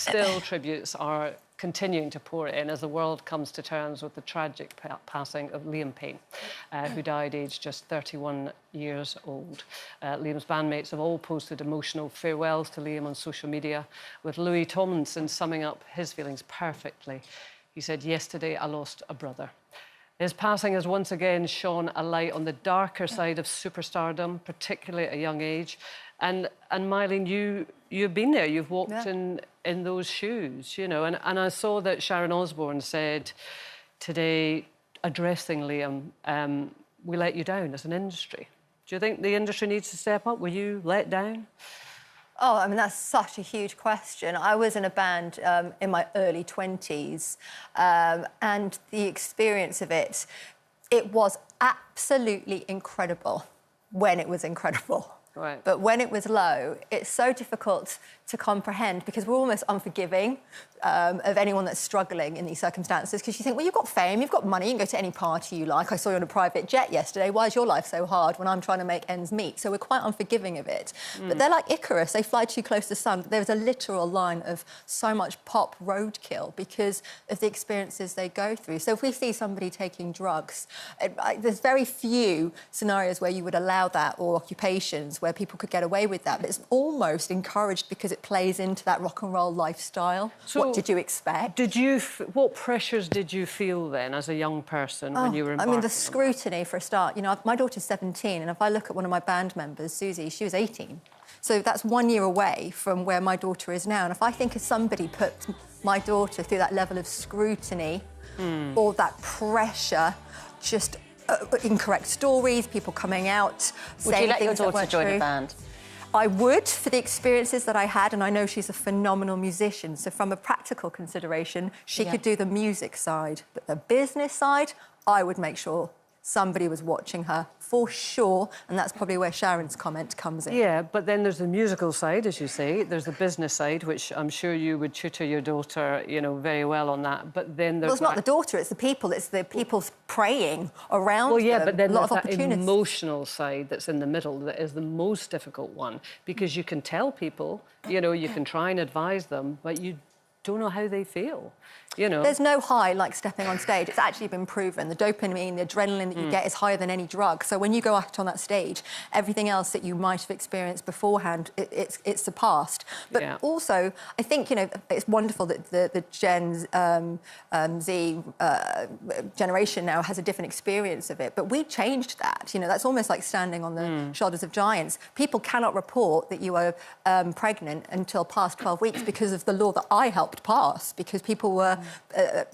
still tributes are continuing to pour in as the world comes to terms with the tragic passing of Liam Payne, who died aged just 31 years old. Liam's bandmates have all posted emotional farewells to Liam on social media, with Louis Tomlinson summing up his feelings perfectly. He said, "Yesterday I lost a brother." His passing has once again shone a light on the darker side of superstardom, particularly at a young age. And Mylene, you've been there, you've walked in those shoes, you know. And I saw that Sharon Osbourne said today, addressing Liam, we let you down as an industry. Do you think the industry needs to step up? Were you let down? Oh, I mean, that's such a huge question. I was in a band in my early 20s, and the experience of it was absolutely incredible when it was incredible. Right. But when it was low, it's so difficult to comprehend because we're almost unforgiving of anyone that's struggling in these circumstances, because you think, well, you've got fame, you've got money, you can go to any party you like. I saw you on a private jet yesterday. Why is your life so hard when I'm trying to make ends meet? So we're quite unforgiving of it. But they're like Icarus. They fly too close to the sun. There's a literal line of so much pop roadkill because of the experiences they go through. So if we see somebody taking drugs, there's very few scenarios where you would allow that, or occupations where people could get away with that. But it's almost encouraged because it plays into that rock and roll lifestyle. So what did you expect? What pressures did you feel then as a young person when you were embarking? I mean, the scrutiny for a start. You know, my daughter's 17, and if I look at one of my band members, Susie, she was 18. So that's 1 year away from where my daughter is now. And if I think if somebody put my daughter through that level of scrutiny or that pressure, just incorrect stories, people coming out saying Would you let your things that daughter weren't join true. a band? I would, for the experiences that I had, and I know she's a phenomenal musician, so from a practical consideration, she could do the music side. But the business side, I would make sure somebody was watching her, for sure, and that's probably where Sharon's comment comes in. Yeah, but then there's the musical side, as you say. There's the business side, which I'm sure you would tutor your daughter, you know, very well on that. But then there's Well, it's not the daughter, it's the people praying around Well, yeah, them. but then a lot there's of that emotional side that's in the middle that is the most difficult one, because you can tell people, you know, you can try and advise them, but you don't know how they feel, you know. There's no high like stepping on stage. It's actually been proven. The dopamine, the adrenaline that you get is higher than any drug. So when you go out on that stage, everything else that you might have experienced beforehand, it's surpassed. But also, I think, you know, it's wonderful that the Gen Z generation now has a different experience of it. But we changed that. You know, that's almost like standing on the shoulders of giants. People cannot report that you are pregnant until past 12 weeks because of the law that I helped pass, because people were,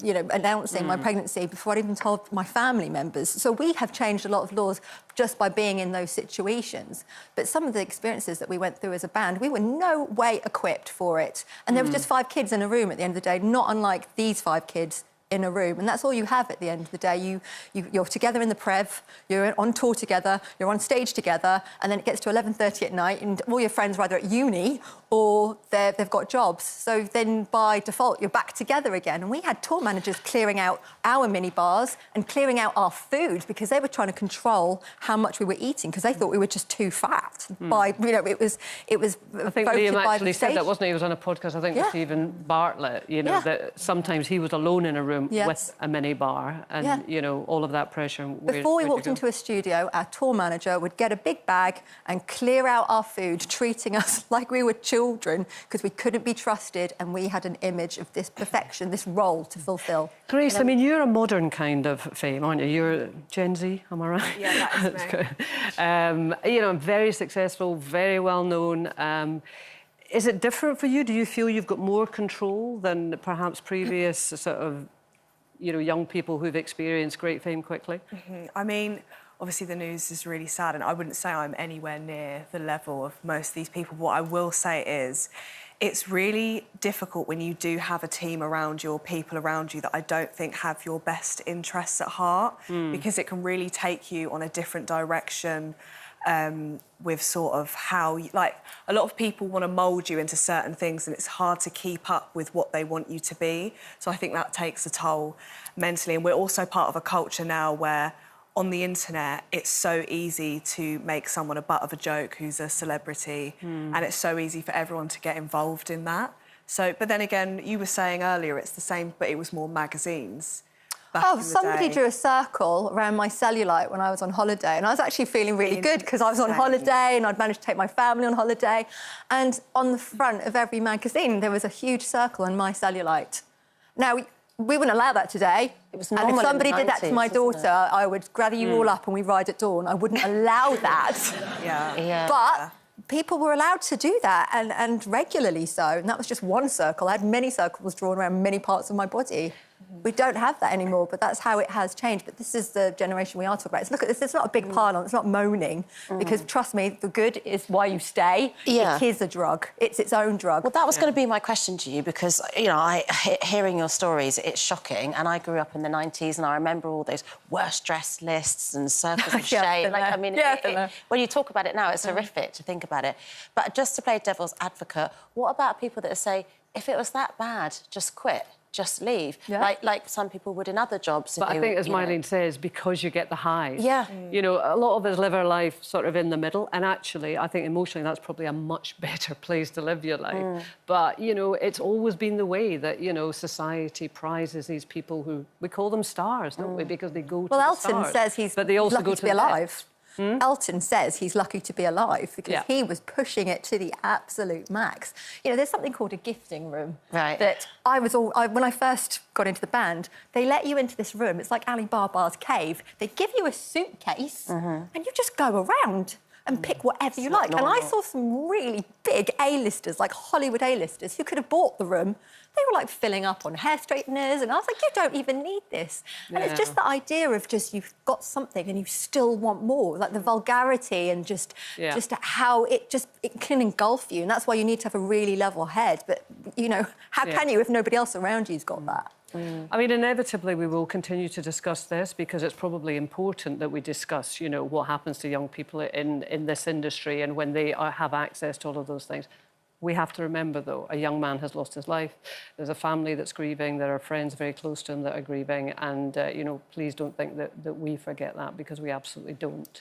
you know, announcing my pregnancy before I'd even told my family members. So we have changed a lot of laws just by being in those situations. But some of the experiences that we went through as a band, we were no way equipped for it. And there was just 5 kids in a room at the end of the day, not unlike these 5 kids in a room, and that's all you have at the end of the day. You're together in the Prev, you're on tour together, you're on stage together, and then it gets to 11:30 at night, and all your friends are either at uni or they've got jobs. So then, by default, you're back together again. And we had tour managers clearing out our mini bars and clearing out our food because they were trying to control how much we were eating because they thought we were just too fat. By, you know, it was. I think Liam actually said that, wasn't he? He was on a podcast, I think, with Stephen Bartlett. You know, that sometimes he was alone in a room with a mini bar, and you know, all of that pressure. Before we walked into a studio, our tour manager would get a big bag and clear out our food, treating us like we were children because we couldn't be trusted, and we had an image of this perfection, this role to fulfil. Grace, I mean, you're a modern kind of fame, aren't you? You're Gen Z, am I right? Yeah, that is me. You know, very successful, very well known. Is it different for you? Do you feel you've got more control than perhaps previous sort of, you know, young people who've experienced great fame quickly? I mean, obviously the news is really sad, and I wouldn't say I'm anywhere near the level of most of these people. What I will say is it's really difficult when you do have a team around you or people around you that I don't think have your best interests at heart, because it can really take you on a different direction with sort of how, like, a lot of people want to mould you into certain things, and it's hard to keep up with what they want you to be. So I think that takes a toll mentally. And we're also part of a culture now where on the internet it's so easy to make someone a butt of a joke who's a celebrity, and it's so easy for everyone to get involved in that. So, but then again, you were saying earlier it's the same, but it was more magazines. Back in the somebody day. drew a circle around my cellulite when I was on holiday, and I was actually feeling really good because I was on holiday and I'd managed to take my family on holiday. And on the front of every magazine, there was a huge circle on my cellulite. Now, we wouldn't allow that today. It was and normal if somebody in the did that to 90s, my wasn't daughter, I would gather you all up and we ride at dawn. I wouldn't allow that. Yeah. But people were allowed to do that, and regularly so. And that was just one circle. I had many circles drawn around many parts of my body. We don't have that anymore, but that's how it has changed. But this is the generation we are talking about. Look at this. It's not a big pile-on. It's not moaning. Because, trust me, the good is why you stay. Yeah. It is a drug. It's its own drug. Well, that was going to be my question to you because, you know, hearing your stories, it's shocking. And I grew up in the 90s and I remember all those worst dressed lists and circles of shame. Like, I mean, when you talk about it now, it's horrific to think about it. But just to play devil's advocate, what about people that say, if it was that bad, just quit? Just leave, like some people would in other jobs. But I think, as Mylene says, because you get the highs. Yeah. You know, a lot of us live our life sort of in the middle, and actually, I think emotionally that's probably a much better place to live your life. But, you know, it's always been the way that, you know, society prizes these people who, we call them stars, don't we? Because they go to the Elton stars. says he's but they also lucky go to be alive. Elton says he's lucky to be alive because he was pushing it to the absolute max. You know, there's something called a gifting room. Right. That when I first got into the band, they let you into this room. It's like Ali Baba's cave. They give you a suitcase and you just go around and pick whatever you like. And I saw some really big A-listers, like Hollywood A-listers, who could have bought the room. They were, like, filling up on hair straighteners, and I was like, you don't even need this. And it's just the idea of just you've got something and you still want more, like the vulgarity and just how it can engulf you, and that's why you need to have a really level head. But, you know, how can you if nobody else around you's got that? I mean, inevitably, we will continue to discuss this because it's probably important that we discuss, you know, what happens to young people in this industry and when they have access to all of those things. We have to remember, though, a young man has lost his life. There's a family that's grieving. There are friends very close to him that are grieving. And, you know, please don't think that we forget that because we absolutely don't.